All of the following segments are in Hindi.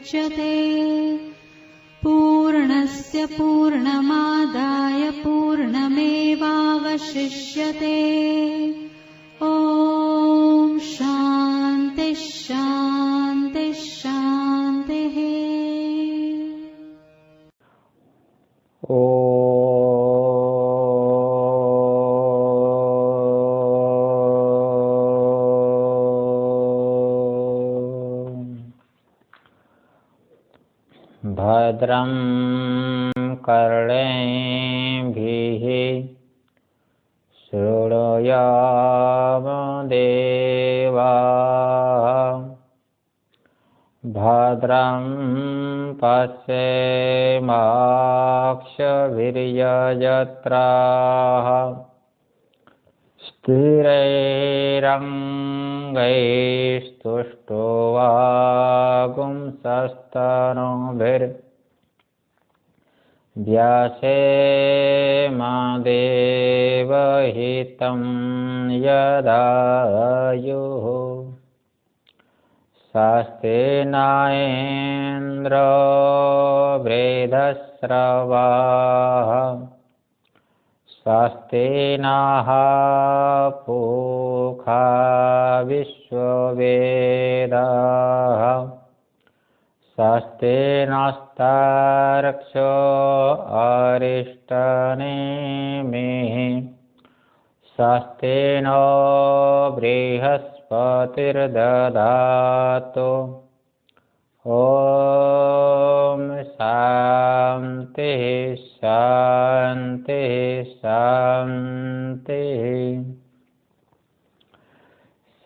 मुच्यते पूर्णस्य पूर्णमादाय पूर्णमेवावशिष्यते। ॐ शान्ति शान्ति शान्तिः। भद्रं कर्णेभिः शृणुयाम देवाः भद्रं पश्येमाक्षभिर्यजत्राः स्थिरैरङ्गैस्तुष्ट्वागुंसस्तनूभिर्व्यासेमदेवहितं यदायुः स्वस्ति न इन्द्रो वृद्धश्रवाः स्वस्ति नः पूषा विश्ववेदाः स्वस्ति नस्तार्क्ष्यो अरिष्टनेमिः स्वस्ति नो बृहस्पतिर्दधातु। ॐ शान्तिः शान्तिः शान्तिः।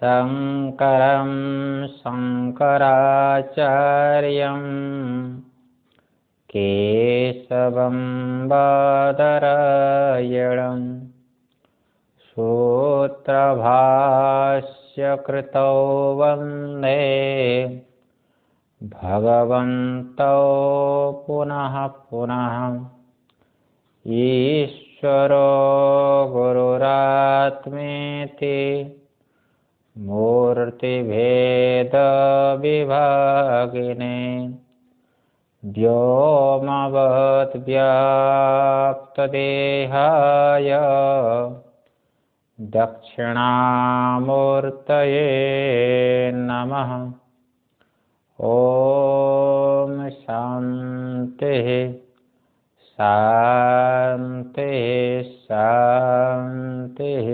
शङ्करं शङ्कराचार्यं केशवं बादरायणं सूत्रभाष्यकृतौ वन्दे भगवन्तौ पुनः पुनः। ईश्वरो गुरुरात्मेति मूर्तिभेदविभागिने व्योमवद्व्याप्तदेहाय दक्षिणामूर्तये नमः। ॐ शान्तिः शान्तिः शान्तिः।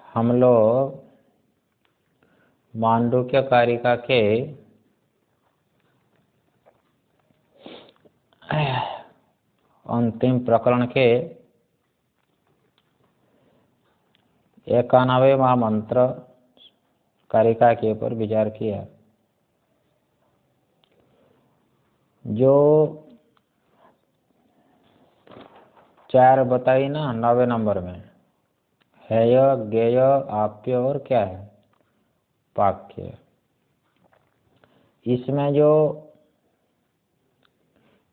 हम लोग मांडुक्य कारिका के अंतिम प्रकरण के 91वां मंत्र कारिका के ऊपर विचार किया। जो 4 बताई ना 9वें नंबर में, हेय, ज्ञेय, आप्य और क्या है वाक्य। इसमें जो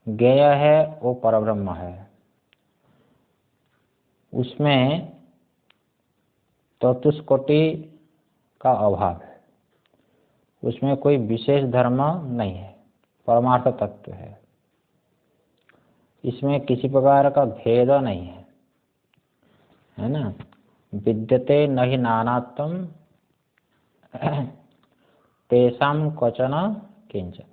ज्ञेय है वो परब्रह्म है, उसमें चतुष्कोटि का अभाव है, उसमें कोई विशेष धर्म नहीं है, परमार्थ तत्व है। इसमें किसी प्रकार का भेद नहीं है, है ना। विद्यते नहि नानात्वं तेषां क्वचन किंचन।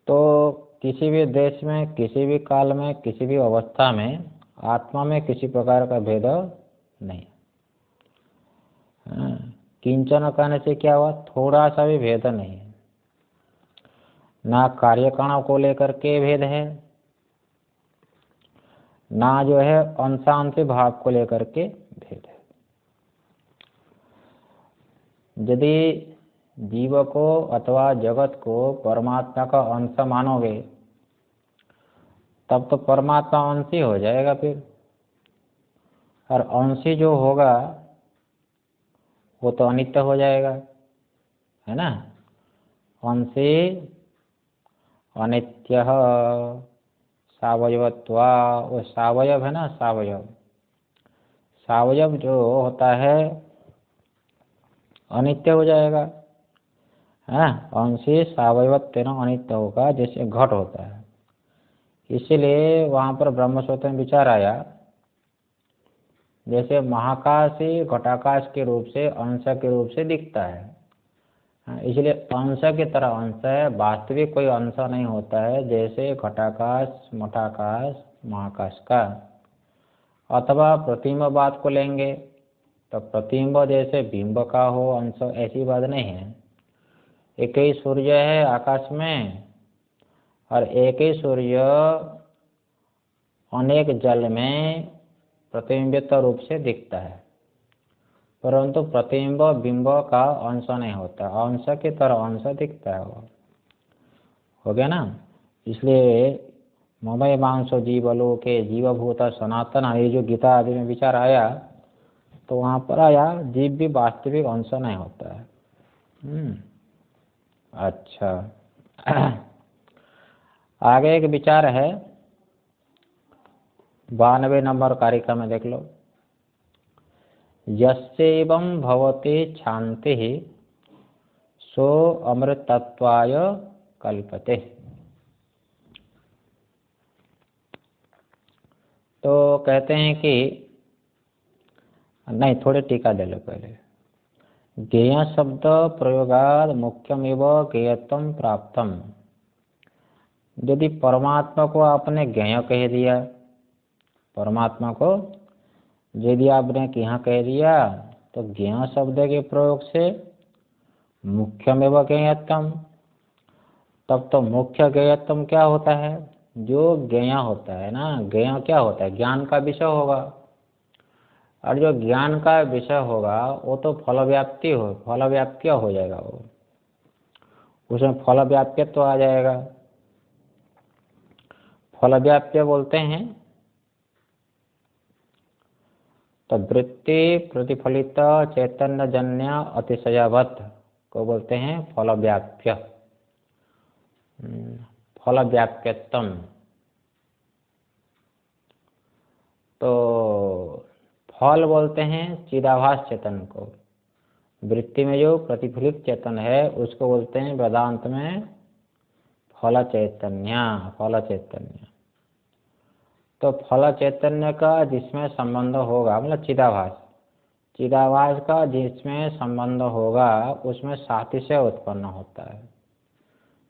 तो किसी भी देश में, किसी भी काल में, किसी भी अवस्था में आत्मा में किसी प्रकार का भेद नहीं। किंचन कहने से क्या हुआ, थोड़ा सा भी भेद नहीं है। ना कार्यकरणों को लेकर के भेद है, ना जो है अंशांशी भाव को लेकर के भेद है। यदि जीव को अथवा जगत को परमात्मा का अंश मानोगे तब तो परमात्मा अंशी हो जाएगा फिर, और अंशी जो होगा वो तो अनित्य हो जाएगा, है ना। अंशी अनित्य सावयवत्वा, वो सावयव है ना, सावयव सावयव जो होता है अनित्य हो जाएगा, है ना। अंशी सावयवत्वेन अनित्य होगा, जैसे घट होता है। इसीलिए वहाँ पर ब्रह्मसूत्र में विचार आया, जैसे महाकाश ही घटाकाश के रूप से अंश के रूप से दिखता है, इसलिए अंश की तरह अंश है, वास्तविक कोई अंश नहीं होता है, जैसे घटाकाश मठाकाश महाकाश का। अथवा प्रतिबिंब बात को लेंगे तो प्रतिबिंब जैसे बिंब का हो अंश, ऐसी बात नहीं है। एक ही सूर्य है आकाश में और एक ही सूर्य अनेक जल में प्रतिबिंबित रूप से दिखता है, परंतु प्रतिबिंब बिंब का अंश नहीं होता, अंश की तरह अंश दिखता है। वो हो गया ना। इसलिए ममय मांसो जीवलो के जीवभूत सनातन, ये जो गीता आदि में विचार आया तो वहाँ पर आया जीव भी वास्तविक अंश नहीं होता है। अच्छा आगे एक विचार है 92 नंबर कारिका में देख लो। यस्यैवं भवति क्षान्ति सो अमृतत्वाय कल्पते। तो कहते हैं कि नहीं, थोड़े टीका दे लो पहले। ज्ञेय शब्द प्रयोगाद मुख्यमेव ज्ञेयत्वं प्राप्तम। यदि परमात्मा को आपने ज्ञेय कह दिया, परमात्मा को यदि आपने यहाँ कह दिया तो ज्ञेय शब्द के प्रयोग से मुख्यमेव ज्ञेयत्वम, तब तो मुख्य ज्ञेयत्वम क्या होता है, जो ज्ञेय होता है ना, ज्ञेय क्या होता है, ज्ञान का विषय होगा। और जो ज्ञान का विषय होगा वो तो फलव्याप्ति हो जाएगा, वो उसमें फलव्याप्य तो आ जाएगा। फलव्याप्य बोलते हैं तो वृत्ति प्रतिफलित चैतन्य जन्य अतिशयवत को बोलते हैं फलव्याप्य, फलव्याप्यत्वम। तो फल बोलते हैं चिदाभास चेतन को, वृत्ति में जो प्रतिफलित चेतन है उसको बोलते हैं वेदांत में फल चैतन्य। तो फल चैतन्य का जिसमें संबंध होगा, मतलब चिदाभास का जिसमें संबंध होगा उसमें सातिशय उत्पन्न होता है।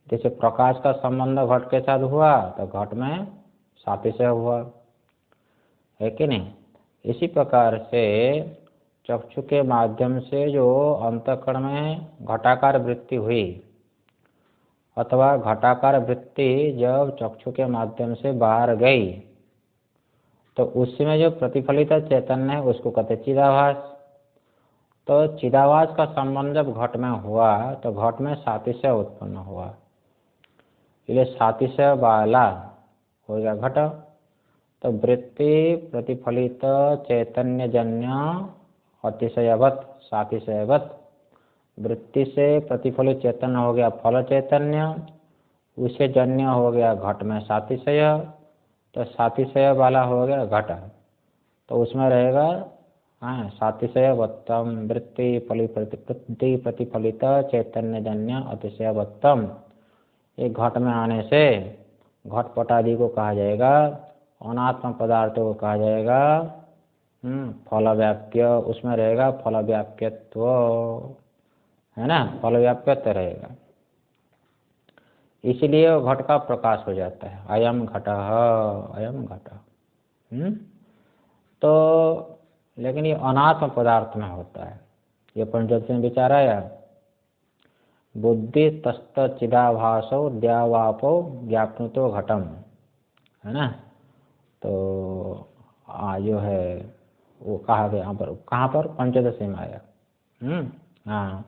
जैसे प्रकाश का संबंध घट के साथ हुआ तो घट में सातिशय हुआ, है कि नहीं। इसी प्रकार से चक्षु के माध्यम से जो अंतःकरण में घटाकार वृत्ति हुई, अथवा घटाकार वृत्ति जब चक्षु के माध्यम से बाहर गई तो उसमें जो प्रतिफलित चैतन्य है उसको कहते चिदाभास। तो चिदाभास का संबंध जब घट में हुआ तो घट में सातिशय उत्पन्न हुआ, इसलिए सातिशय वाला हो गया घट। तो वृत्ति प्रतिफलित चैतन्य जन्य अतिशयवत सातिशयवत, वृत्ति से प्रतिफलित चैतन्य हो गया फल चैतन्य, उसे जन्य हो गया घट में सातिशय, तो सातिशय वाला हो गया घट। तो उसमें रहेगा सातिशयवत्तम वृत्ति प्रतिफलित चैतन्य जन्य अतिशयवत्तम। ये घट में आने से घटपट आदि को कहा जाएगा, अनात्म पदार्थों को कहा जाएगा फलव्याप्य, उसमें रहेगा फलव्याप्यत्व, है ना, फलव्याप्यत्व रहेगा। इसलिए घट का प्रकाश हो जाता है, अयम घट। तो लेकिन ये अनात्म पदार्थ में होता है। ये पंचदशी में विचार आया, बुद्धि तस्त चिदाभासो द्यावापो ज्ञापनुतो घटम, है ना। तो जो है वो कहा गया यहाँ पर, कहाँ पर, पंचदशी में आया। हाँ,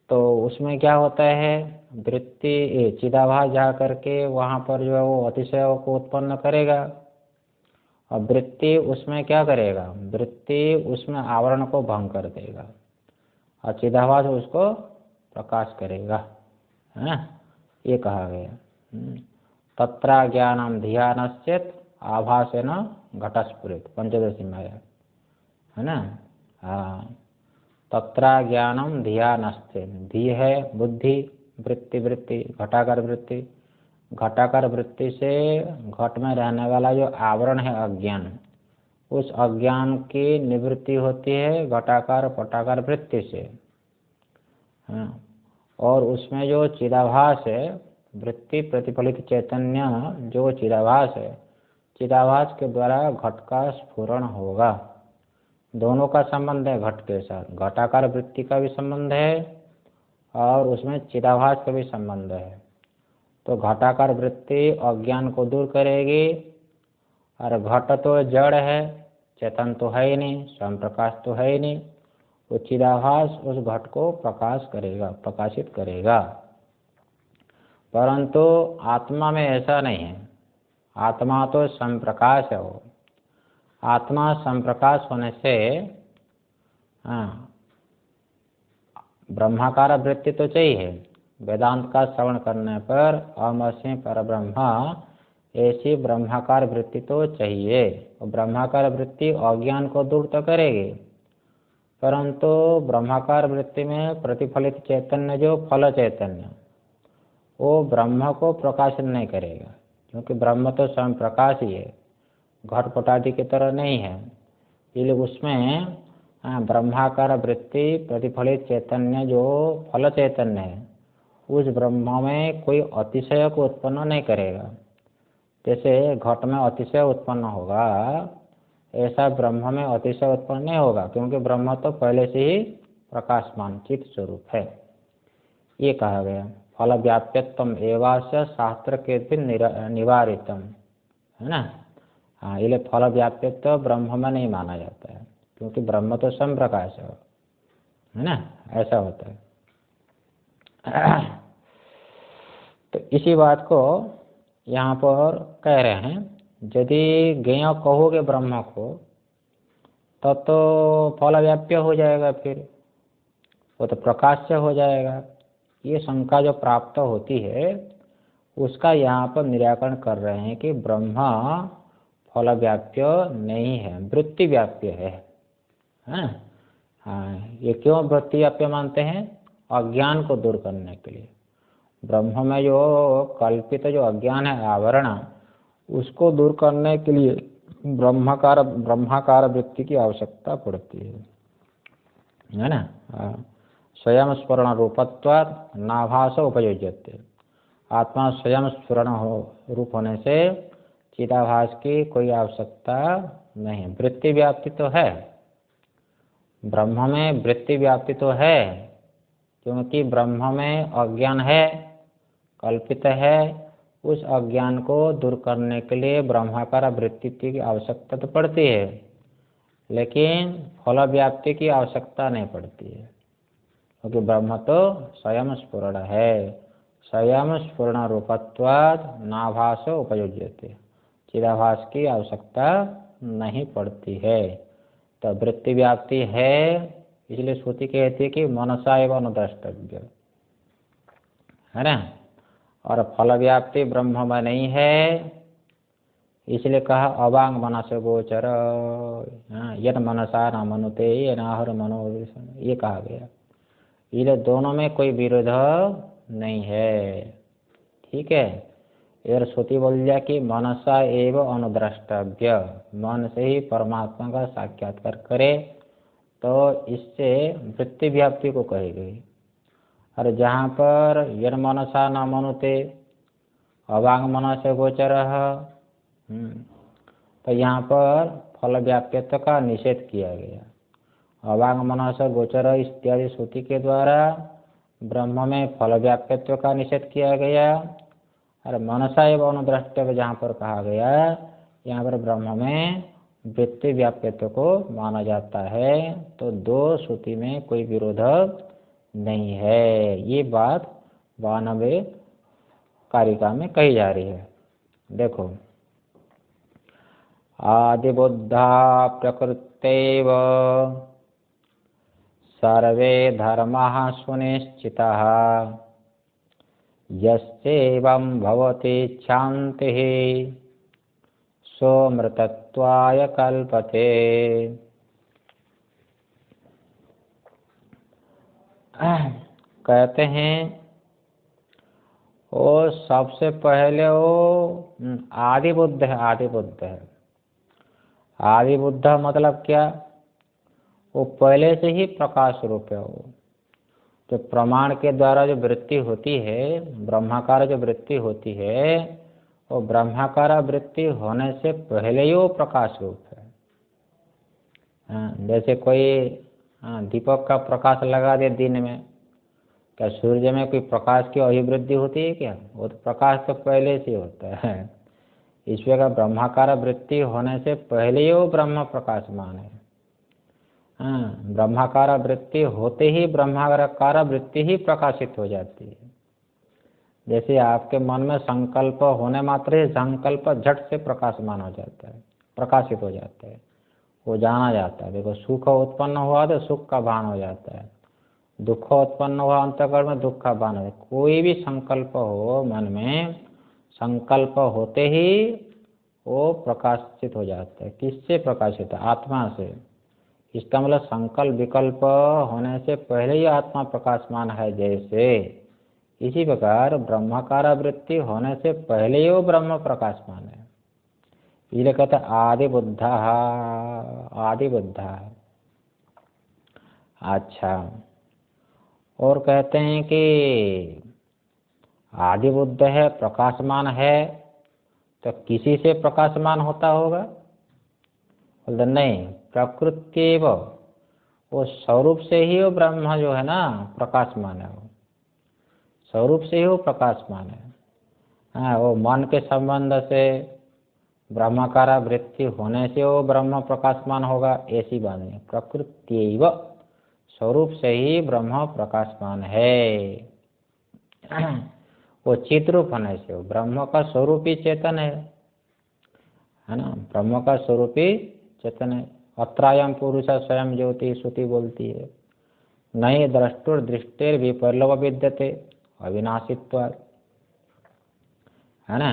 तो उसमें क्या होता है, वृत्ति चिदाभास जा करके वहाँ पर जो है वो अतिशय को उत्पन्न करेगा, और वृत्ति उसमें क्या करेगा, वृत्ति उसमें आवरण को भंग कर देगा और चिदाभास उसको प्रकाश करेगा, है ना, ये कहा गया। तत्रा ज्ञानम धियानश्चेत आभासेन घटस्फुरित, पंचदशी में आया। है ना। हाँ, तत्रा ज्ञानम धिया नस्ते, धी है बुद्धि, वृत्ति वृत्ति घटाकार वृत्ति, घटाकार वृत्ति से घट में रहने वाला जो आवरण है अज्ञान, उस अज्ञान की निवृत्ति होती है घटाकार पटाकार वृत्ति से। हाँ, और उसमें जो चिदाभास है, वृत्ति प्रतिफलित चैतन्य जो चिदाभास है, चिदाभास के द्वारा घट का स्फुरण होगा। दोनों का संबंध है घट के साथ, घटाकार वृत्ति का भी संबंध है और उसमें चिदाभास का भी संबंध है। तो घटाकार वृत्ति अज्ञान को दूर करेगी, और घट तो जड़ है, चेतन तो है ही नहीं, स्वयं प्रकाश तो है ही नहीं। वो चिदाभास उस घट को प्रकाश करेगा, प्रकाशित करेगा। परंतु आत्मा में ऐसा नहीं है। आत्मा तो स्वयं प्रकाश है। वो आत्मा स्वयं प्रकाश होने से ब्रह्माकार वृत्ति तो चाहिए। वेदांत का श्रवण करने पर अहम अस्मि परब्रह्म, ऐसी ब्रह्माकार वृत्ति तो चाहिए। और ब्रह्माकार वृत्ति अज्ञान को दूर तो करेगी, परंतु ब्रह्माकार वृत्ति में प्रतिफलित चैतन्य जो फल चैतन्य, वो ब्रह्म को प्रकाशित नहीं करेगा, क्योंकि ब्रह्म तो स्वयं प्रकाश ही है, घटपट आदि की तरह नहीं है। इसलिए उसमें ब्रह्माकार वृत्ति प्रतिफलित चैतन्य जो फल चैतन्य है, उस ब्रह्म में कोई अतिशय को उत्पन्न नहीं करेगा। जैसे घट में अतिशय उत्पन्न होगा, ऐसा ब्रह्म में अतिशय उत्पन्न नहीं होगा, क्योंकि ब्रह्म तो पहले से ही प्रकाशमान चित स्वरूप है। ये कहा गया फल व्याप्यत्वम एवास्य शास्त्र के भी निवारितम, है ना। हाँ, इसलिए फल व्याप्यत्व ब्रह्म में नहीं माना जाता है, क्योंकि ब्रह्म तो स्वयं प्रकाश है ना, ऐसा होता है। तो इसी बात को यहाँ पर कह रहे हैं, यदि ज्ञेय कहोगे ब्रह्म को तब तो फल व्याप्य हो जाएगा, फिर वो तो प्रकाश्य हो जाएगा। ये शंका जो प्राप्त होती है उसका यहाँ पर निराकरण कर रहे हैं कि ब्रह्म फल व्याप्य नहीं है, वृत्ति व्याप्य है। हाँ, ये क्यों वृत्ति व्याप्य मानते हैं? अज्ञान को दूर करने के लिए। ब्रह्म में जो कल्पित जो अज्ञान है आवरण, उसको दूर करने के लिए ब्रह्माकार वृत्ति की आवश्यकता पड़ती है ना। स्वयं स्फुरण रूपत्वात् नाभास उपयोज्यते। आत्मा स्वयं स्फुरण रूप होने से चिदाभास की कोई आवश्यकता नहीं। वृत्ति व्याप्ति तो है, ब्रह्म में वृत्ति व्याप्ति तो है, क्योंकि ब्रह्म में अज्ञान है, कल्पित है। उस अज्ञान को दूर करने के लिए ब्रह्माकार वृत्ति की आवश्यकता तो पड़ती है, लेकिन फल व्याप्ति की आवश्यकता नहीं पड़ती है, क्योंकि ब्रह्म तो स्वयं स्फुरण है। स्वयं स्फुरण रूपत्वात् नाभास उपयोज्यते। चिदाभास की आवश्यकता नहीं पड़ती है। तो वृत्ति व्याप्ति है, इसलिए श्रुति कहती है कि मनसा एवं अनुद्रष्टव्य, है ना। और फल व्याप्ति ब्रह्म में नहीं है, इसलिए कहा अवांग मनस गोचर, यद मनसा न मनुते ये नाहर मनो, ये कहा गया। ये दोनों में कोई विरोध नहीं है, ठीक है। इधर श्रुति बोल दिया कि मनसा एवं अनुद्रष्टव्य, मन से ही परमात्मा का साक्षात्कार करे, तो इससे वृत्ति व्याप्ति को कही गई। और जहाँ पर यद मनसा न मनुते अवांग मनस गोचर, तो यहाँ पर फल व्याप्यत्व का निषेध किया गया। अवांग मनस गोचर इत्यादि श्रुति के द्वारा ब्रह्म में फल व्याप्यत्व का निषेध किया गया। और मनसा एवं अनुद्रष्टव्य जहाँ पर कहा गया, यहाँ पर ब्रह्म में वृत्ति व्याप्यत्व को माना जाता है। तो दो श्रुति में कोई विरोध नहीं है। ये बात 92 कारिका में कही जा रही है। देखो, आदिबुद्धा प्रकृतेव सर्वे धर्माः सुनिश्चिताः, यस्येवं भवति क्षान्तिः सोऽमृतत्वाय कल्पते। कहते हैं वो सबसे पहले वो आदि बुद्ध है, आदि बुद्ध है। आदि बुद्ध मतलब क्या? वो पहले से ही प्रकाश रूप है। वो जो प्रमाण के द्वारा जो वृत्ति होती है, ब्रह्माकार जो वृत्ति होती है, वो ब्रह्माकार वृत्ति होने से पहले ही वो प्रकाश रूप है। जैसे कोई दीपक का प्रकाश लगा दे दिन में, क्या सूर्य में कोई प्रकाश की अभिवृद्धि होती है क्या? वो तो प्रकाश तो पहले से होता है। ईश्वर का ब्रह्माकार वृत्ति होने से पहले ही वो ब्रह्म प्रकाशमान है। ब्रह्माकार वृत्ति होते ही ब्रह्माकार वृत्ति ही प्रकाशित हो जाती है। जैसे आपके मन में संकल्प होने मात्र ही संकल्प झट से प्रकाशमान हो जाता है, प्रकाशित हो जाता है, वो जाना जाता है। देखो सुख उत्पन्न हुआ तो सुख का भान हो जाता है, दुख उत्पन्न हुआ अंतःकरण में दुख का भान है। कोई भी संकल्प हो मन में, संकल्प होते ही वो प्रकाशित हो जाता है। किससे प्रकाशित है? आत्मा से। इसका मतलब संकल्प विकल्प होने से पहले ही आत्मा प्रकाशमान है। जैसे इसी प्रकार ब्रह्माकार वृत्ति होने से पहले ही वो ब्रह्म प्रकाशमान है। इसलिए कहते हैं आदि बुद्धा, आदि बुद्धा। अच्छा, और कहते हैं कि आदि बुद्ध है, प्रकाशमान है, तो किसी से प्रकाशमान होता होगा? बोलते नहीं, प्रकृति वो स्वरूप से ही वो ब्रह्म जो है ना प्रकाशमान है। वो स्वरूप से ही वो प्रकाशमान है। वो मन के संबंध से ब्रह्माकार वृत्ति होने से वो ब्रह्म प्रकाशमान होगा, ऐसी बात नहीं। प्रकृति स्वरूप से ही ब्रह्म प्रकाशमान है। वो चित्रूप होने से, वो ब्रह्म का स्वरूप ही चेतन है ना? ब्रह्म का स्वरूप ही चेतन है। अत्रायम पुरुष स्वयं ज्योति, श्रुति बोलती है। नहीं द्रष्टुर दृष्टिर विपर्लव विद्यते अविनाशित्व, है ना?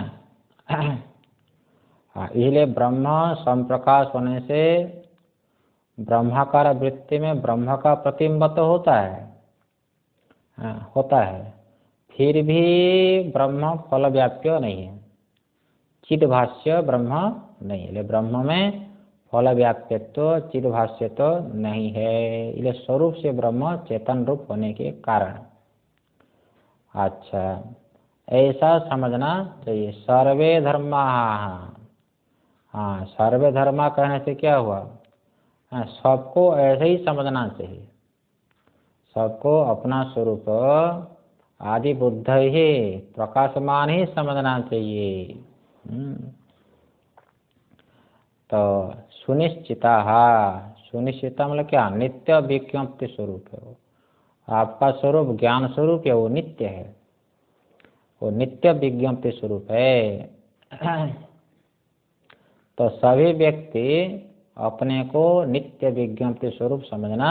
इसलिए ब्रह्म संप्रकाश होने से ब्रह्माकार वृत्ति में ब्रह्म का प्रतिबिंब तो होता है, होता है, फिर भी ब्रह्म फल व्याप्य नहीं है, चिद्भाष्य ब्रह्म नहीं है। ब्रह्म में फल व्याप्यत्व चिद्भाष्य तो नहीं है। इसलिए स्वरूप से ब्रह्म चेतन रूप होने के कारण। अच्छा, ऐसा समझना चाहिए। सर्वे धर्मा, हाँ सर्वे धर्मा कहने से क्या हुआ? सबको ऐसे ही समझना चाहिए। सबको अपना स्वरूप आदि बुद्ध ही प्रकाशमान ही समझना चाहिए। तो सुनिश्चिता, सुनिश्चिता मतलब क्या? नित्य विज्ञप्ति स्वरूप है। वो आपका स्वरूप ज्ञान स्वरूप है, वो नित्य है, वो नित्य विज्ञप्ति स्वरूप है। तो सभी व्यक्ति अपने को नित्य विज्ञप्ति स्वरूप समझना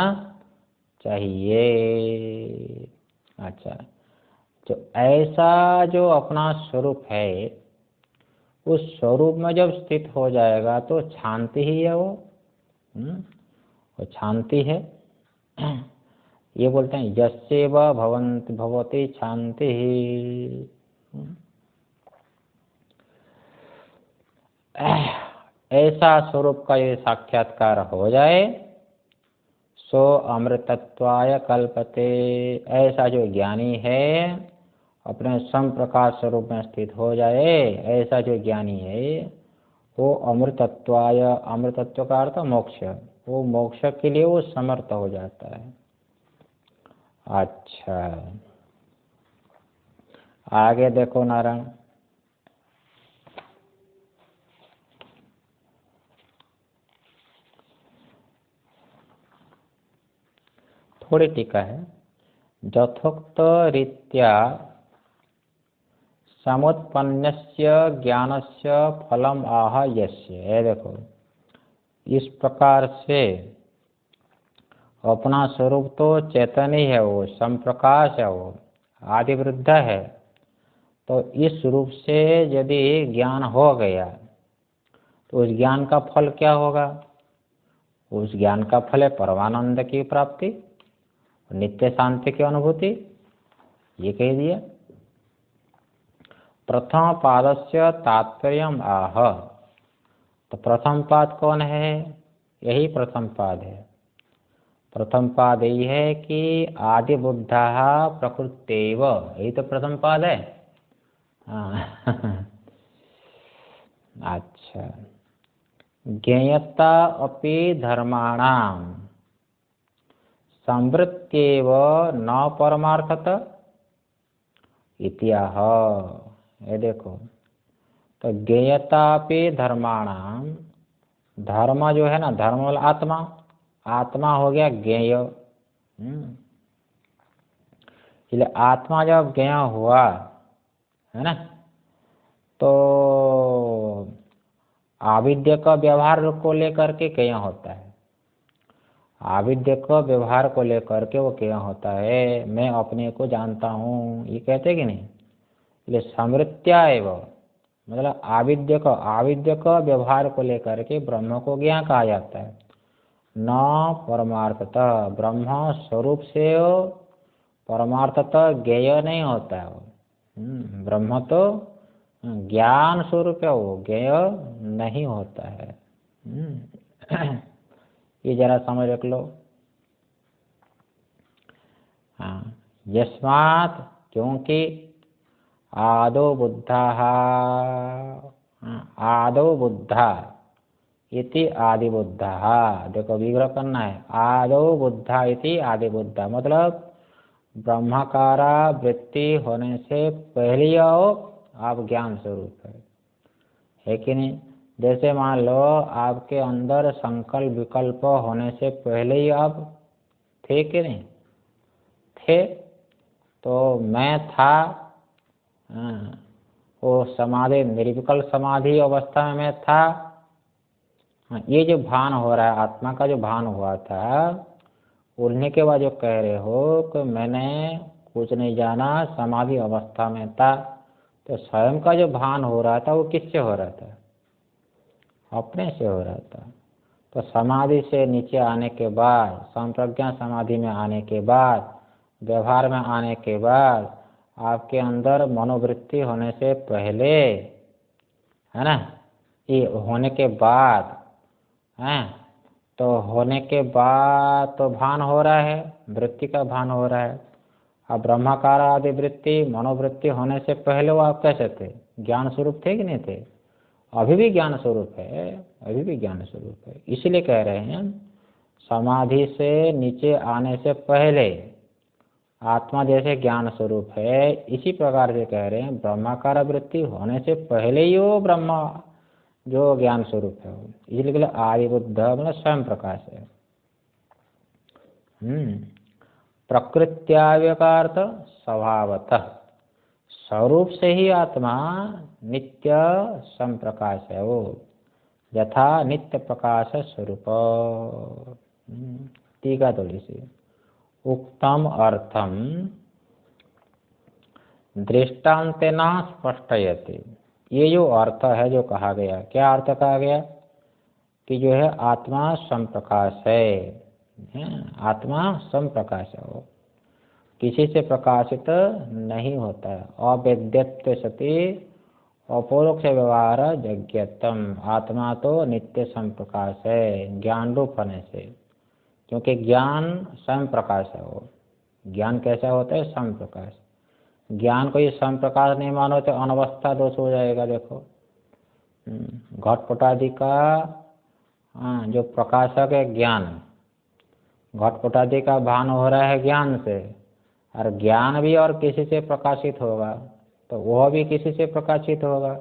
चाहिए। अच्छा, तो ऐसा जो अपना स्वरूप है, उस स्वरूप में जब स्थित हो जाएगा तो शांति ही है वो शांति है। ये बोलते हैं यस्यैव भवति शांति ही। ऐसा स्वरूप का यदि साक्षात्कार हो जाए, सो अमृतत्वाय कल्पते। ऐसा जो ज्ञानी है अपने संप्रकाश स्वरूप में स्थित हो जाए, ऐसा जो ज्ञानी है वो अमृतत्वाय, अमृतत्व का अर्थ मोक्ष, वो मोक्ष के लिए वो समर्थ हो जाता है। अच्छा, आगे देखो नारायण। थोड़ी टीका है। यथोक्त रीत्या समुत्पन्नस्य ज्ञानस्य फलम आह यस्य। देखो इस प्रकार से अपना स्वरूप तो चेतन ही है, वो संप्रकाश है, वो आदिवृद्ध है। तो इस रूप से यदि ज्ञान हो गया तो उस ज्ञान का फल क्या होगा? उस ज्ञान का फल है परमानंद की प्राप्ति। नित्य शांति की अनुभूति, ये कह दिया। प्रथम पादस्य तात्पर्यम आह, तो प्रथम पाद कौन है? यही प्रथम पाद है। प्रथम पाद यही है कि आदि बुद्धा प्रकृतेव, यही तो प्रथम पाद है। अच्छा, ज्ञेयता अपि धर्माणाम संवृत्त्येव न परमार्थत इत्याह। ये देखो, तो ज्ञेयता अपि धर्माणाम, धर्म जो है ना, धर्म वाला आत्मा, आत्मा हो गया ज्ञेय। इसलिए आत्मा जब ज्ञेय हुआ है ना, तो आविद्य का व्यवहार को लेकर के ज्ञेय होता है। आविद्य को व्यवहार को लेकर के वो क्या होता है, मैं अपने को जानता हूँ, ये कहते कि नहीं। इसलिए समृत्या एवं मतलब आविद्य को व्यवहार को लेकर के ब्रह्म को ज्ञान कहा जाता है। न परमार्थतः, ब्रह्म स्वरूप से परमार्थतः ज्ञेय नहीं होता है वो। ब्रह्म तो ज्ञान स्वरूप है, वो ज्ञेय नहीं होता है। ये जरा समझ रख लो। हाँ, यस्मात्, क्योंकि आदो बुद्धा, आदो बुद्धा इति आदि बुद्धा, देखो विग्रह करना है। आदो बुद्धा इति आदि बुद्धा मतलब ब्रह्माकारा वृत्ति होने से पहले आप ज्ञान स्वरूप है कि नहीं। जैसे मान लो आपके अंदर संकल्प विकल्प होने से पहले ही आप थे कि नहीं थे, तो मैं था, वो समाधि निर्विकल्प समाधि अवस्था में मैं था। ये जो भान हो रहा है, आत्मा का जो भान हुआ था, उड़ने के बाद जो कह रहे हो कि मैंने कुछ नहीं जाना, समाधि अवस्था में था, तो स्वयं का जो भान हो रहा था वो किससे हो रहा था? अपने से हो रहा था। तो समाधि से नीचे आने के बाद, संप्रज्ञा समाधि में आने के बाद, व्यवहार में आने के बाद, आपके अंदर मनोवृत्ति होने से पहले, है ना, ये होने के बाद है, तो होने के बाद तो भान हो रहा है, वृत्ति का भान हो रहा है। अब ब्रह्माकार आदि वृत्ति मनोवृत्ति होने से पहले वो आप कैसे थे? ज्ञान स्वरूप थे कि नहीं थे? अभी भी ज्ञान स्वरूप है, अभी भी ज्ञान स्वरूप है। इसलिए कह रहे हैं समाधि से नीचे आने से पहले आत्मा जैसे ज्ञान स्वरूप है, इसी प्रकार से कह रहे हैं ब्रह्माकार वृत्ति होने से पहले ही वो ब्रह्मा जो ज्ञान स्वरूप है, इसलिए आदि बुद्ध मतलब स्वयं प्रकाश है। प्रकृत्याव्यकार्थ स्वभावतः, स्वरूप से ही आत्मा नित्य संप्रकाश है वो, यथा नित्य प्रकाश स्वरूप। टीका थोड़ी सी। उक्तम अर्थम दृष्टांतेन स्पष्टयते, ये जो अर्थ है जो कहा गया, क्या अर्थ कहा गया कि जो है आत्मा संप्रकाश है, आत्मा संप्रकाश है, वो किसी से प्रकाशित नहीं होता है। अवेद्यत्व सति अपरोक्ष व्यवहार यज्ञतम, आत्मा तो नित्य संप्रकाश है ज्ञान रूप होने से, क्योंकि ज्ञान स्वयं प्रकाश है। वो ज्ञान कैसा होता है? स्वयं प्रकाश। ज्ञान को ये स्वयं प्रकाश नहीं मानो तो अनवस्था दोष हो जाएगा। देखो घटपटादि का जो प्रकाशक है ज्ञान, घटपटादि का भान हो रहा है ज्ञान से, और ज्ञान भी और किसी से प्रकाशित होगा तो वह भी किसी से प्रकाशित होगा,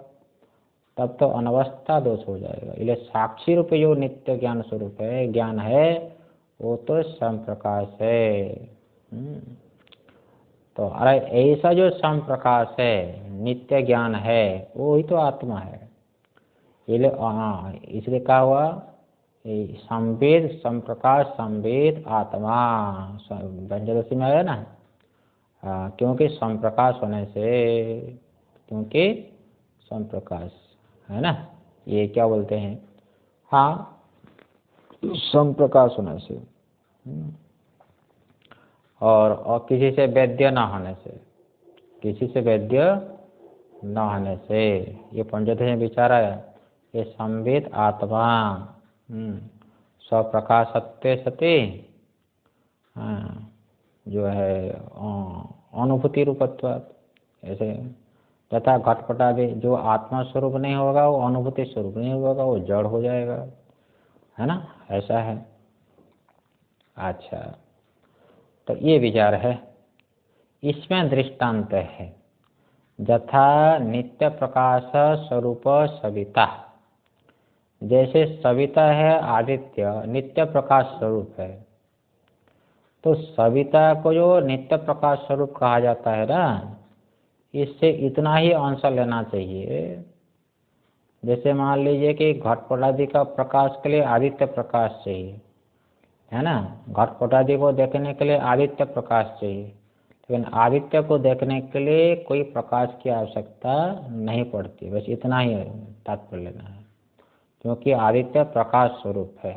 तब तो अनवस्था दोष हो जाएगा। इसलिए साक्षी रूप जो नित्य ज्ञान स्वरूप है, ज्ञान है, वो तो स्वयं प्रकाश है। तो अरे ऐसा जो स्वयं प्रकाश है, नित्य ज्ञान है, वो ही तो आत्मा है। इसलिए कहा हुआ संवेद संप्रकाश संवेद आत्मा, पंचदशी में है ना, क्योंकि संप्रकाश होने से, क्योंकि संप्रकाश है ना, ये क्या बोलते हैं, हाँ संप्रकाश होने से। और किसी से वेद्य न होने से, किसी से वेद्य न होने से, ये पंचदश में विचार आया। ये संवित आत्मा स्वप्रकाशत्वे सति जो है अनुभूति रूपत्वात्, ऐसे तथा घटपटादि जो आत्मा स्वरूप नहीं होगा वो अनुभूति स्वरूप नहीं होगा, वो जड़ हो जाएगा, है ना, ऐसा है। अच्छा, तो ये विचार है। इसमें दृष्टांत है यथा नित्य प्रकाश स्वरूप सविता, जैसे सविता है आदित्य नित्य प्रकाश स्वरूप है, तो सविता को जो नित्य प्रकाश स्वरूप कहा जाता है ना, इससे इतना ही अंश लेना चाहिए। जैसे मान लीजिए कि घटपट आदि का प्रकाश के लिए आदित्य प्रकाश चाहिए, है ना, घटपट आदि को देखने के लिए आदित्य प्रकाश चाहिए, लेकिन आदित्य को देखने के लिए कोई प्रकाश की आवश्यकता नहीं पड़ती, बस इतना ही तात्पर्य लेना है, क्योंकि आदित्य प्रकाश स्वरूप है।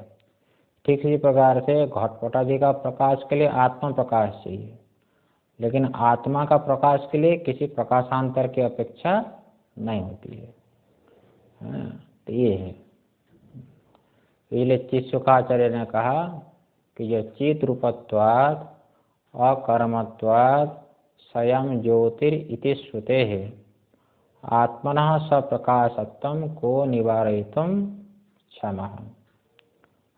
ठीक इसी प्रकार से घटपट आदि का प्रकाश के लिए आत्मा प्रकाश चाहिए, लेकिन आत्मा का प्रकाश के लिए किसी प्रकाशांतर की अपेक्षा नहीं होती है। तो ये है, इसलिए चित्सुखाचार्य ने कहा कि जो चित रूपत्वात् अकर्मत्वात् स्वयं ज्योतिरिति श्रुते है आत्मनः स्वप्रकाशत्वं को निवारयितुं क्षमः,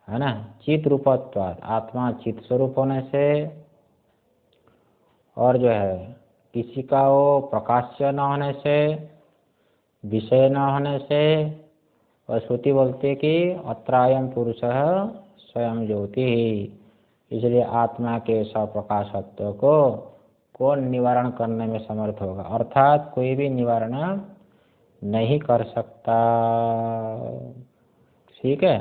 है ना। चित रूपत्वात्, आत्मा चित स्वरूप होने से, और जो है किसी का वो प्रकाश्य न होने से, विषय न होने से, और श्रुति बोलते कि अत्रायं पुरुषः स्वयं ज्योति ही, इसलिए आत्मा के स्वप्रकाशत्व को कौन निवारण करने में समर्थ होगा, अर्थात कोई भी निवारण नहीं कर सकता। ठीक है,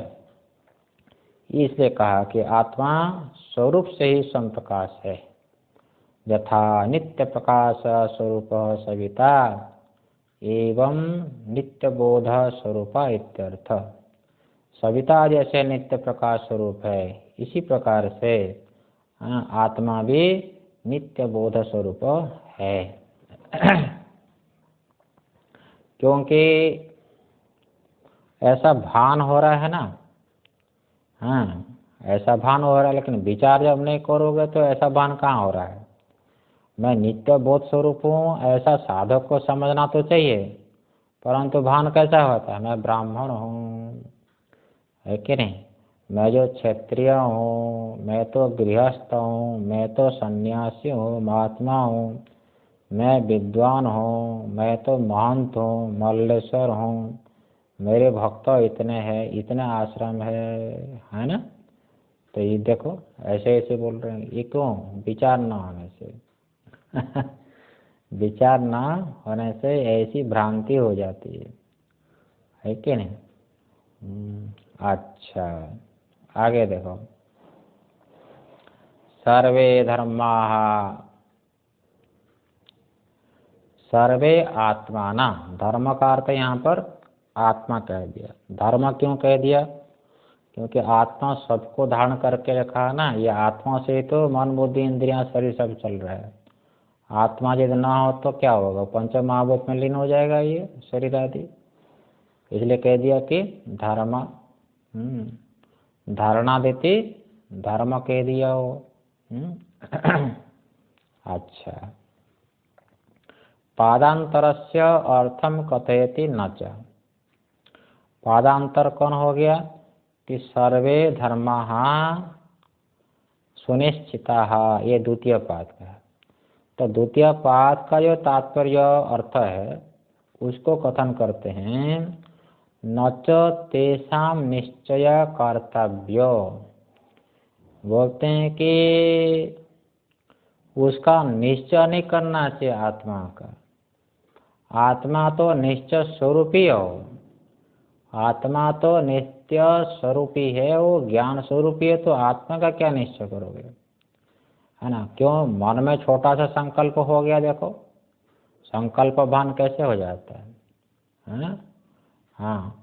इसलिए कहा कि आत्मा स्वरूप से ही स्वप्रकाश है। यथा नित्य प्रकाश स्वरूप सविता एवं नित्य बोध स्वरूप इत्यर्थ। सविता जैसे नित्य प्रकाश स्वरूप है, इसी प्रकार से आत्मा भी नित्य बोध स्वरूप है। क्योंकि ऐसा भान हो रहा है ना, ऐसा भान हो रहा है, लेकिन विचार जब नहीं करोगे तो ऐसा भान कहाँ हो रहा है। मैं नित्य बोध स्वरूप हूँ ऐसा साधक को समझना तो चाहिए, परंतु भान कैसा होता है, मैं ब्राह्मण हूँ, है कि नहीं, मैं जो क्षत्रिय हूँ, मैं तो गृहस्थ हूँ, मैं तो सन्यासी हूँ, महात्मा हूँ, मैं विद्वान हूँ, मैं तो महंत हूँ, मल्लेश्वर हूँ, मेरे भक्त इतने हैं, इतने आश्रम है ना। तो ये देखो ऐसे ऐसे बोल रहे हैं, ये क्यों, विचार न होने से। विचार ना होने से ऐसी भ्रांति हो जाती है कि नहीं। अच्छा, आगे देखो, सर्वे धर्माः सर्वे आत्माना, धर्म का अर्थ यहाँ पर आत्मा कह दिया। धर्म क्यों कह दिया, क्योंकि आत्मा सबको धारण करके रखा है ना, ये आत्मा से तो मन बुद्धि इंद्रियां शरीर सब चल रहा है। आत्मा यदि ना हो तो क्या होगा, पंच महाभूत में लीन हो जाएगा ये शरीर आदि। इसलिए कह दिया कि धर्म, धारणा देती धर्म कह दिया हो। अच्छा, पादांतरस्य अर्थम कथयति न च। पादांतर कौन हो गया कि सर्वे धर्माः सुनिश्चिताः, ये द्वितीय पाद का है। तो द्वितीय पाद का जो तात्पर्य अर्थ है उसको कथन करते हैं, न च तेषां निश्चय कर्तव्य। बोलते हैं कि उसका निश्चय नहीं करना चाहिए आत्मा का। आत्मा तो निश्चय स्वरूपी हो, आत्मा तो नित्य स्वरूपी है, वो ज्ञान स्वरूपी है, तो आत्मा का क्या निश्चय करोगे, है ना। क्यों, मन में छोटा सा संकल्प हो गया, देखो संकल्प भान कैसे हो जाता है ना। हाँ,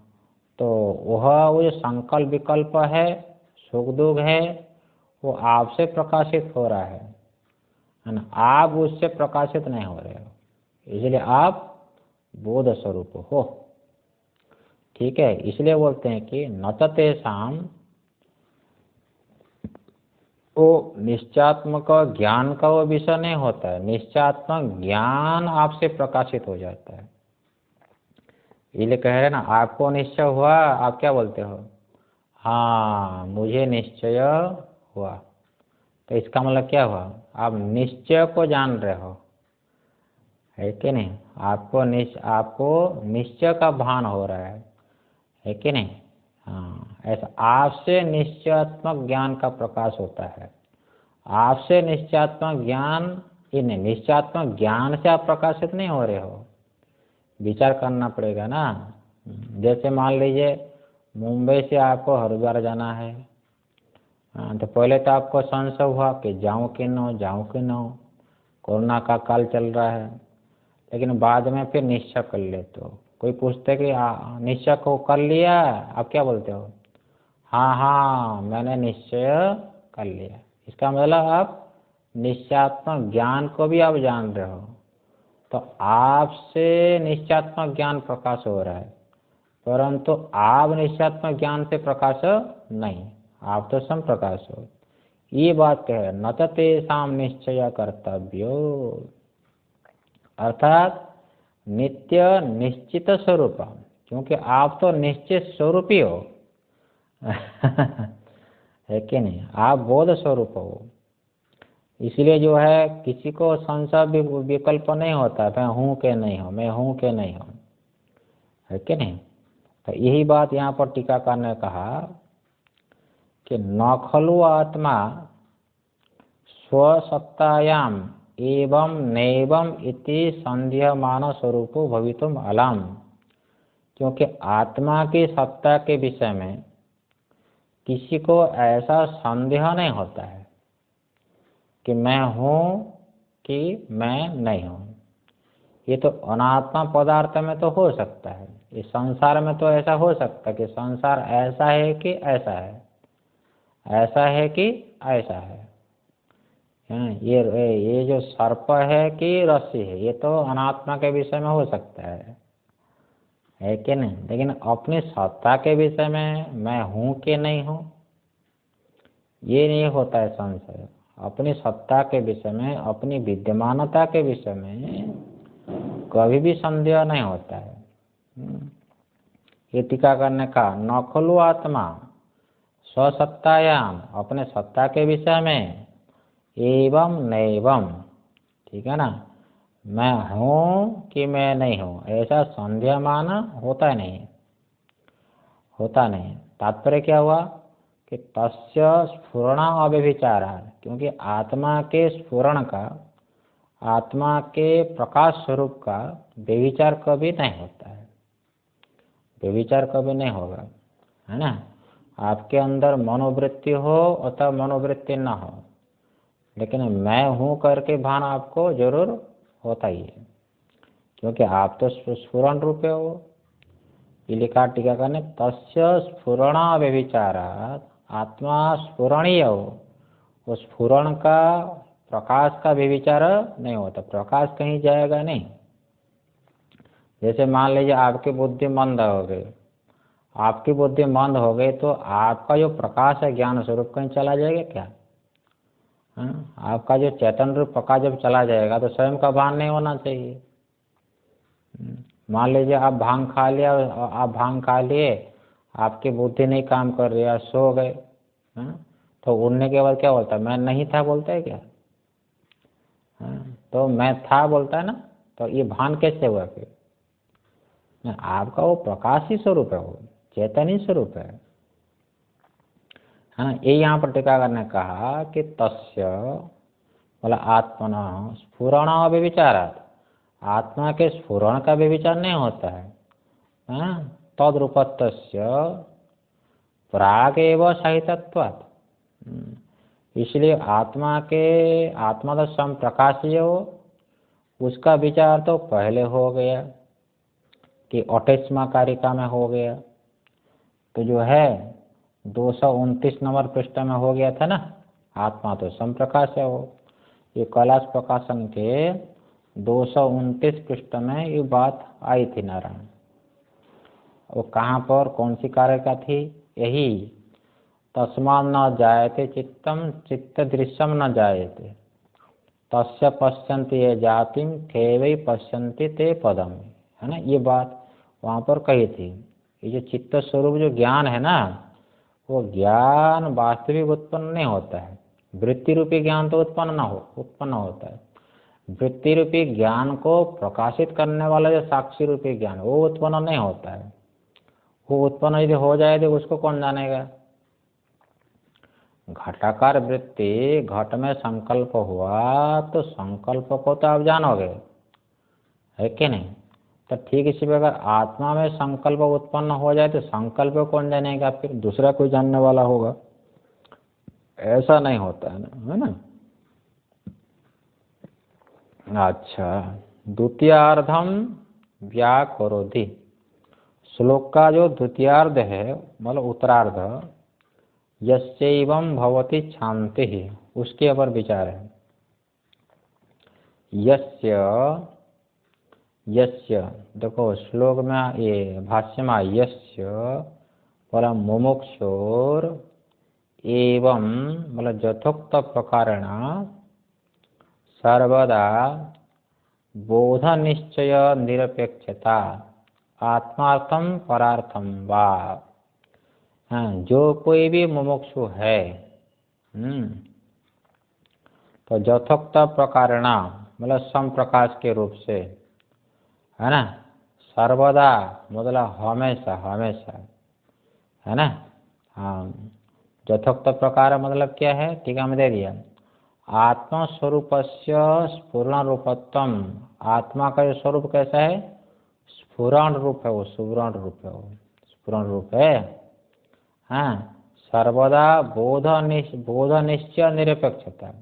तो वह वो जो संकल्प विकल्प है, सुख दुख है, वो आपसे प्रकाशित हो रहा है, है ना, आप उससे प्रकाशित नहीं हो रहे हो, इसलिए आप बोध स्वरूप हो। ठीक है, इसलिए बोलते हैं कि न तेषाम, वो निश्चयात्मक ज्ञान का वो विषय नहीं होता है, निश्चयात्मक ज्ञान आपसे प्रकाशित हो जाता है। इसलिए कह रहे ना, आपको निश्चय हुआ, आप क्या बोलते हो, हाँ मुझे निश्चय हुआ। तो इसका मतलब क्या हुआ, आप निश्चय को जान रहे हो, है कि नहीं, आपको निश्चय का भान हो रहा है कि नहीं। हाँ, ऐसा आपसे निश्चयात्मक ज्ञान का प्रकाश होता है। आपसे निश्चयात्मक ज्ञान, ये नहीं, निश्चयात्मक ज्ञान से आप प्रकाशित नहीं हो रहे हो, विचार करना पड़ेगा ना। जैसे मान लीजिए मुंबई से आपको हरिद्वार जाना है, तो पहले तो आपको संशय हुआ कि जाऊं कि न, कोरोना का काल चल रहा है, लेकिन बाद में फिर निश्चय कर लेते हो। कोई पूछते कि निश्चय को कर लिया, आप क्या बोलते हो, हाँ हाँ मैंने निश्चय कर लिया। इसका मतलब आप निश्चयात्मक ज्ञान को भी आप जान रहे हो, तो आपसे निश्चयात्मक ज्ञान प्रकाश हो रहा है, परंतु आप निश्चयात्मक ज्ञान से प्रकाश नहीं, आप तो सम प्रकाश हो। ये बात कह, न तेषां निश्चय कर्तव्यो, अर्थात नित्य निश्चित स्वरूप, क्योंकि आप तो निश्चित स्वरूप ही हो है कि नहीं, आप बोध स्वरूप हो। इसलिए जो है किसी को संशय विकल्प नहीं होता, मैं हूँ कि नहीं हूँ, मैं हूँ कि नहीं हूँ, है कि नहीं। तो यही बात यहाँ पर टीकाकार ने कहा कि न खलु आत्मा स्वसत्तायाम एवं नैवम इति संदेहमान स्वरूपो भवितुम अलम, क्योंकि आत्मा की सत्ता के विषय में किसी को ऐसा संदेह नहीं होता है कि मैं हूँ कि मैं नहीं हूँ। ये तो अनात्मा पदार्थ में तो हो सकता है, इस संसार में तो ऐसा हो सकता है कि संसार ऐसा है कि ऐसा है, ऐसा है कि ऐसा है। ये जो सर्प है कि रस्सी है, ये तो अनात्मा के विषय में हो सकता है कि नहीं। लेकिन अपनी सत्ता के विषय में मैं हूँ कि नहीं हूँ, ये नहीं होता है संशय। अपनी सत्ता के विषय में, अपनी विद्यमानता के विषय में कभी भी संदेह नहीं होता है। ये टीकाकार ने कहा न खलु आत्मा स्वसत्तायाम, अपने सत्ता के विषय में, एवं नैवम, ठीक है ना, मैं हूँ कि मैं नहीं हूँ, ऐसा संदेह माना होता नहीं, होता नहीं। तात्पर्य क्या हुआ कि तस्य स्फुरणा अव्यभिचारा, क्योंकि आत्मा के स्फुरण का, आत्मा के प्रकाश स्वरूप का व्यभिचार कभी नहीं होता है, व्यभिचार कभी नहीं होगा, है ना। आपके अंदर मनोवृत्ति हो अथवा मनोवृत्ति न हो, लेकिन मैं हूँ करके भान आपको जरूर होता ही है, क्योंकि आप तो स्फुरण रूप हो। ये लिखा टीकाकार ने, तस्य स्फुरणा व्यभिचारात्, आत्मा स्फुरणीय हो, उस स्फुरण का, प्रकाश का व्यभिचार नहीं होता, प्रकाश कहीं जाएगा नहीं। जैसे मान लीजिए आपकी बुद्धि मंद हो गई, आपकी बुद्धि मंद हो गई तो आपका जो प्रकाश है ज्ञान स्वरूप कहीं चला जाएगा क्या। आपका जो चैतन्य रूप प्रकाश जब चला जाएगा तो स्वयं का भान नहीं होना चाहिए। मान लीजिए आप भांग खा लिया, आप भांग खा लिए, आपकी बुद्धि नहीं काम कर रही है, सो गए, तो उड़ने के बाद क्या बोलता है, मैं नहीं था बोलता है क्या। तो मैं था बोलता है ना, तो ये भान कैसे हुआ फिर। आपका वो प्रकाश ही स्वरूप है, वो चैतन्य स्वरूप है ना। ये यहाँ पर टीकाकार ने कहा कि तस्य बोला आत्मन स्फुरण व्यभिचारात्, आत्मा के स्फुरण का व्यभिचार नहीं होता है। तद्रूपत्वस्य प्राग एवं सहितत्वात्, इसलिए आत्मा के, आत्मा तो सम प्रकाशीय हो, उसका विचार तो पहले हो गया कि 28वां कारिका में हो गया, तो जो है 229 नंबर पृष्ठ में हो गया था ना, आत्मा तो सम प्रकाश है हो। ये कैलाश प्रकाशन के 229 पृष्ठ में ये बात आई थी नारायण। वो कहाँ पर कौन सी कार्य का थी? यही तस्मात् न जायते चित्तम चित्त दृश्यम न जायते तस्य पश्यन्ति ये जातिम थे वै पश्यन्ति ते पदम, है ना। ये बात वहाँ पर कही थी। ये जो चित्त स्वरूप जो ज्ञान है ना, वो ज्ञान वास्तविक उत्पन्न नहीं होता है। वृत्ति रूपी ज्ञान तो उत्पन्न होता है। वृत्ति रूपी ज्ञान को प्रकाशित करने वाला जो साक्षी रूपी ज्ञान वो उत्पन्न नहीं होता है। वो उत्पन्न यदि हो जाए तो उसको कौन जानेगा? घटाकार वृत्ति, घट में संकल्प हुआ तो संकल्प को तो आप जानोगे, है कि नहीं? तो ठीक इसी प्रकार आत्मा में संकल्प उत्पन्न हो जाए तो संकल्प को कौन जानेगा? फिर दूसरा कोई जानने वाला होगा? ऐसा नहीं होता है ना। अच्छा, द्वितीयार्धम व्याकरोधि। श्लोक का जो द्वितीयार्ध है मतलब उत्तरार्ध, यस्यैवं भवति क्षांति, उसके ऊपर विचार है। यस्य देखो श्लोक में ये भाष्य में यस्य बोला मुमुक्षोर एवं मतलब यथोक्त प्रकारेण सर्वदा बोध निश्चय निरपेक्षता आत्मार्थम परार्थम वा। जो कोई भी मुमुक्षु है तो यथोक्त प्रकारेण मतलब सम प्रकाश के रूप से, है ना, सर्वदा मतलब हमेशा हमेशा, है ना। हाँ, यथोक्त प्रकार मतलब क्या है? टीका में दे दिया, आत्मस्वरूपस्य स्फुरण रूपत्वम। आत्मा का जो स्वरूप कैसा है? स्फुरण रूप है, वो सुवर्ण रूप है, वो स्फुरण रूप है। हाँ, सर्वदा बोध निश्चय निरपेक्षता।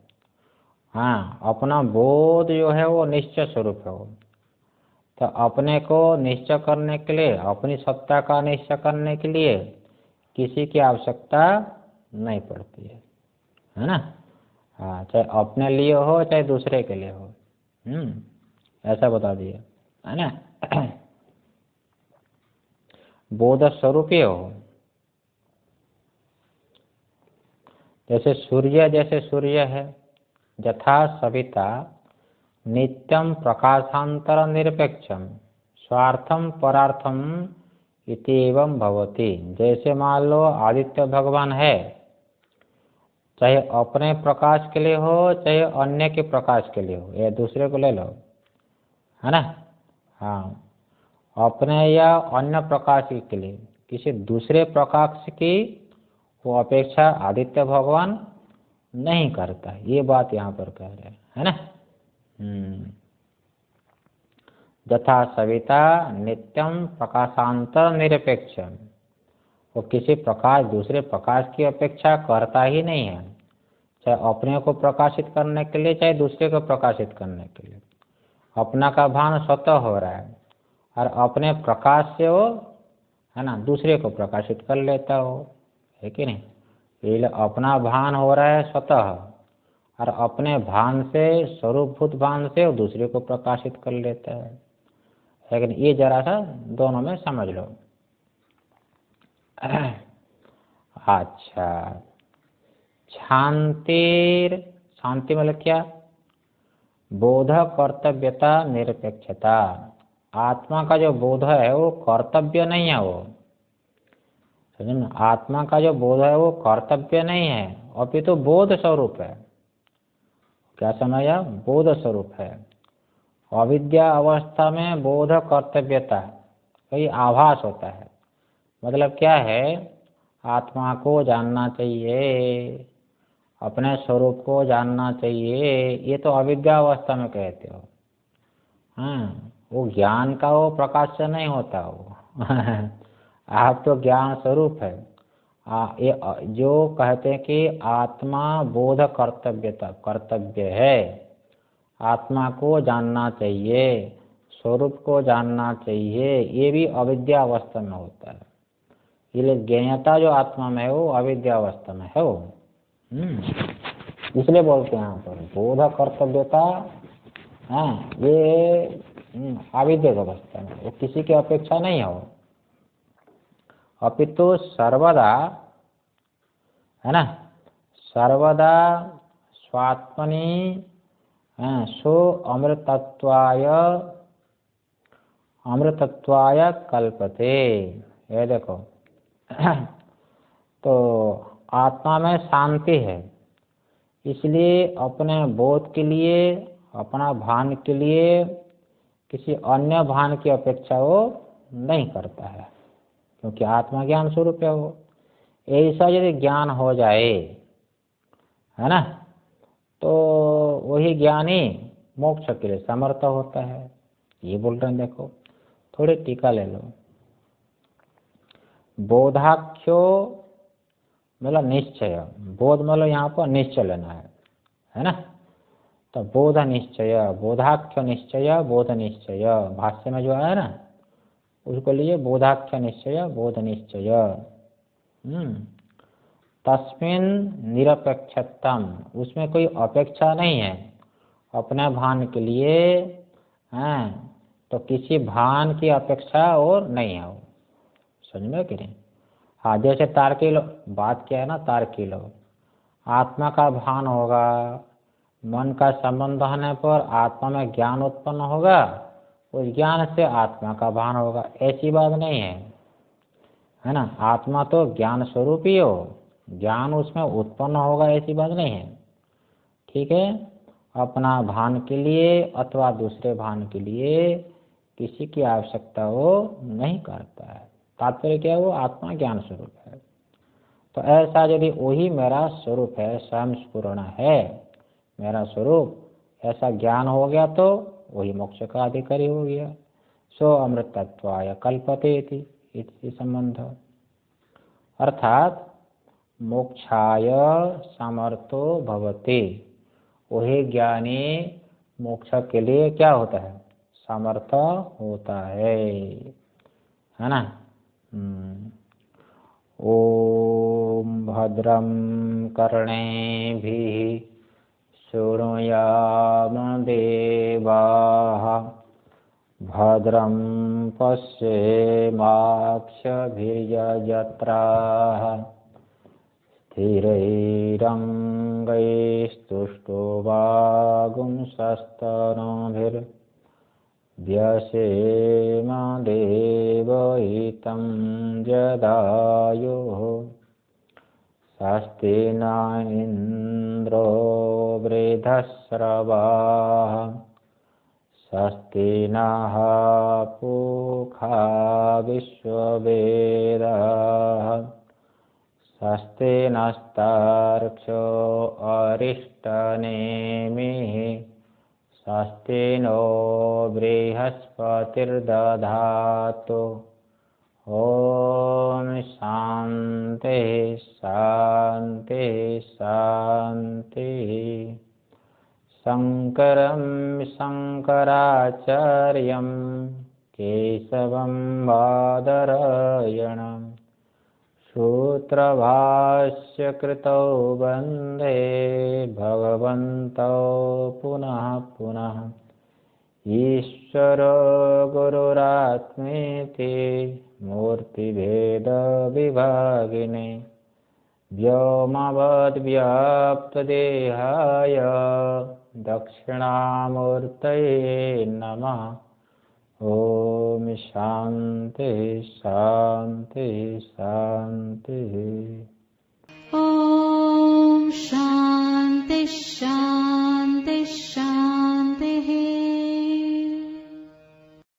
हाँ, अपना बोध जो है वो निश्चय स्वरूप है वो। तो अपने को निश्चय करने के लिए, अपनी सत्ता का निश्चय करने के लिए किसी की आवश्यकता नहीं पड़ती है ना। हाँ, चाहे अपने लिए हो चाहे दूसरे के लिए हो, ऐसा बता दिया, है ना। बोध स्वरूप ही हो। जैसे सूर्य है, यथा सविता नित्यम प्रकाशांतर निरपेक्षम स्वार्थम परार्थम इत्येवं भवति। जैसे मान लो आदित्य भगवान है, चाहे अपने प्रकाश के लिए हो चाहे अन्य के प्रकाश के लिए हो, या दूसरे को ले लो, है ना। हाँ, अपने या अन्य प्रकाश के लिए किसी दूसरे प्रकाश की वो अपेक्षा आदित्य भगवान नहीं करता। ये बात यहाँ पर कह रहे हैं, है ना। यथा सविता नित्यम प्रकाशांतर निरपेक्षम, वो किसी प्रकाश दूसरे प्रकाश की अपेक्षा करता ही नहीं है, चाहे अपने को प्रकाशित करने के लिए चाहे दूसरे को प्रकाशित करने के लिए। अपना का भान स्वतः हो रहा है और अपने प्रकाश से वो, है ना, दूसरे को प्रकाशित कर लेता हो, है कि नहीं। ये अपना भान हो रहा है स्वतः और अपने भान से, स्वरूपभूत भान से वो दूसरे को प्रकाशित कर लेता है। लेकिन ये जरा सा दोनों में समझ लो। अच्छा, शांति मतलब क्या? बोध कर्तव्यता निरपेक्षता। आत्मा का जो बोध है वो कर्तव्य नहीं है, वो समझे ना। आत्मा का जो बोध है वो कर्तव्य नहीं है, अपितु तो बोध स्वरूप है। क्या समझा? बोध स्वरूप है। अविद्या अवस्था में बोध कर्तव्यता कोई आभास होता है। मतलब क्या है? आत्मा को जानना चाहिए, अपने स्वरूप को जानना चाहिए, ये तो अविद्या अवस्था में कहते हो। हाँ, वो ज्ञान का वो प्रकाश से नहीं होता वो। आप तो ज्ञान स्वरूप है। ये जो कहते हैं कि आत्मा बोध कर्तव्य है, आत्मा को जानना चाहिए, स्वरूप को जानना चाहिए, ये भी अविद्या अवस्था में होता है। ये ज्ञेयता जो आत्मा में है वो अविद्या अवस्था में है वो। इसलिए बोलते हैं यहाँ पर बोध कर्तव्यता है, ये आविद्यक अवस्था में, वो किसी की अपेक्षा नहीं हो, अपितु सर्वदा, है ना, सर्वदा स्वात्मनि सो अमृतत्वाय कल्पते। ये देखो तो आत्मा में शांति है, इसलिए अपने बोध के लिए, अपना भान के लिए किसी अन्य भान की अपेक्षा वो नहीं करता है, क्योंकि आत्मा ज्ञान स्वरूप है वो। ऐसा यदि ज्ञान हो जाए, है ना, तो वही ज्ञानी मोक्ष के लिए समर्थ होता है, ये बोल रहे हैं। देखो थोड़ी टीका ले लो। बोधाख्यो मतलब निश्चय, बोध मतलब यहाँ पर निश्चय लेना है ना, तो बोध निश्चय, बोधाख्य निश्चय, बोध निश्चय, भाष्य में जो है ना उसको लिए बोधाख्य निश्चय, बोध निश्चय। तस्मिन निरपेक्षतम, उसमें कोई अपेक्षा नहीं है अपने भान के लिए, हैं, तो किसी भान की अपेक्षा और नहीं है वो, समझ में कि नहीं। हाँ, जैसे तार्किक बात क्या है ना, तार्किक लोग आत्मा का भान होगा, मन का संबंध होने पर आत्मा में ज्ञान उत्पन्न होगा, उस ज्ञान से आत्मा का भान होगा, ऐसी बात नहीं है ना। आत्मा तो ज्ञान स्वरूप ही हो, ज्ञान उसमें उत्पन्न होगा ऐसी बात नहीं है, ठीक है। अपना भान के लिए अथवा दूसरे भान के लिए किसी की आवश्यकता वो नहीं करता है। तात्पर्य क्या है, वो आत्मा ज्ञान स्वरूप है। तो ऐसा यदि वही मेरा स्वरूप है, स्वयं स्फुरण है मेरा स्वरूप, ऐसा ज्ञान हो गया तो वही मोक्ष का अधिकारी हो गया। सो अमृतत्वाय कल्पते इति संबंध, अर्थात मोक्षाय समर्थो भवति, वही ज्ञानी मोक्ष के लिए क्या होता है, समर्थ होता है ना। ओम भद्रं कर्णेभिः शृणुयाम देवाः, भद्रं पश्येमाक्षभिर्यजत्राः, स्थिरैरङ्गैस्तुष्टुवागुंसस्तनूभिर्व्यसेम देवहितं जदायुः। स्वस्ति न इन्द्रो वृद्धश्रवाः, स्वस्ति नः पूषा विश्ववेदाः, स्वस्ति नस्तार्क्ष्यो अरिष्टनेमिः, स्वस्ति नो बृहस्पतिर्दधातु। ओम शांति शांति शांति। शंकरं शंकराचार्यं केशवं बादरायणं, सूत्रभाष्यकृतौ वन्दे भगवन्तौ पुनः पुनः। ईश्वरो गुरुरात्मेति मूर्तिभेदविभागिने, व्योमवद्व्याप्तदेहाय दक्षिणामूर्तये नमः। ओम शांति शांति शांति।